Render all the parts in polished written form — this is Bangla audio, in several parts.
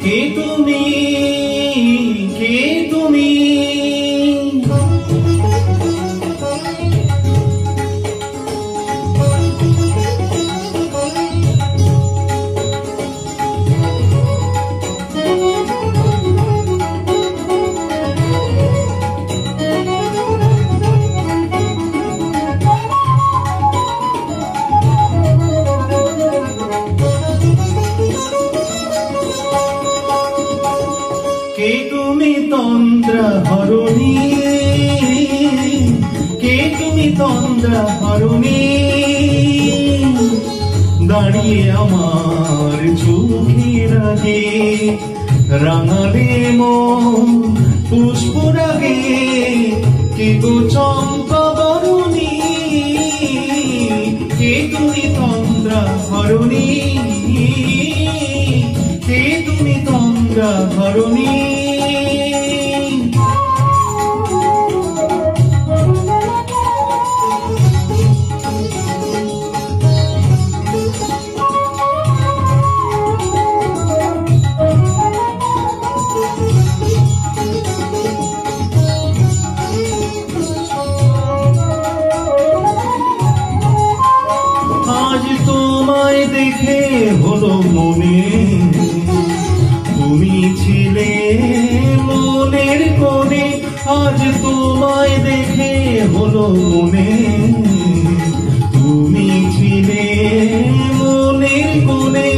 কে তুমি, কে তুমি? কে তুমি তন্দ্রা হরণী, কে তুমি তন্দ্রা হরণী? দাঁড়িয়ে আমার চোখের আগে রাঙালে মন পুষ্পরাগে, কে গো চম্পা বরণী? কে তুমি তন্দ্রা হরণী, কে তুমি তন্দ্রা হরণী? আজ তোমায় দেখে হলো মনে, তুমি ছিলে মনের কোণে। আজ তোমায় দেখে হলো মনে, তুমি ছিলে মনের কোণে।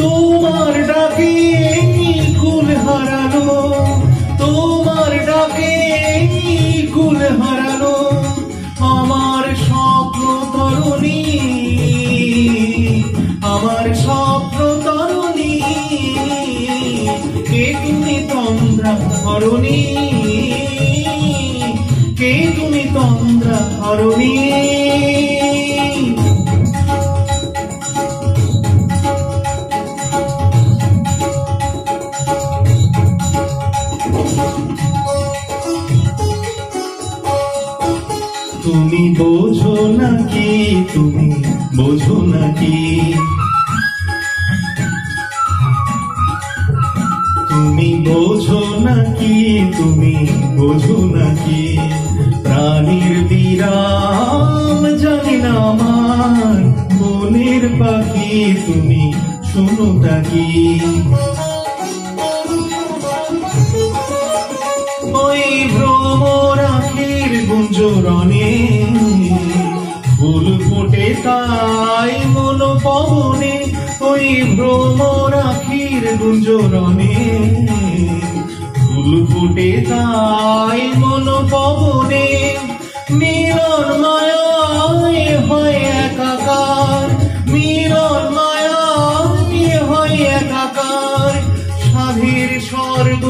তোমার ডাকে কুল হারানো, তোমার ডাকে কুল হারানো আমার স্বপ্ন তরুণী, আমার স্বপ্ন তরুণী। কে তুমি তন্দ্রা হরণী, কে তুমি তন্দ্রা হরণী? তুমি বোঝো নাকি, তুমি বোঝো নাকি? তুমি বোঝো নাকি, তুমি বোঝো নাকি? প্রাণীর বিরাম জানি না আমার মনের পাখি, তুমি শোনো তাকি? ওই ভ্রমর আখির গুঞ্জরণে ফুল ফোটে তাই মন পবনে। ওই ভ্রমর আখির গুঞ্জরণে ফুল ফোটে তাই মন পবনে। মিলন মায়ায় হয় একাকার, মিলন মায়ায় হয় একাকার। সাধের স্বর্গ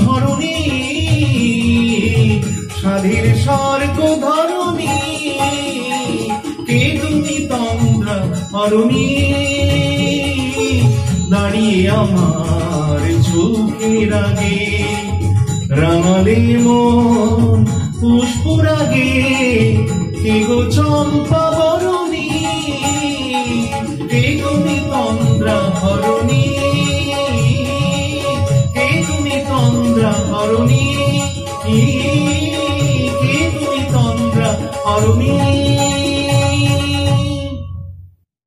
ধরণী, সাধের স্বর্গ ধরণী। কে তুমি তন্দ্রা হরণী, দাঁড়িয়ে আমার চোখের আগে রাঙালে মন পুষ্পরাগে। কে গো চম্পা বরণী, কে তুমি তন্দ্রা হরণী?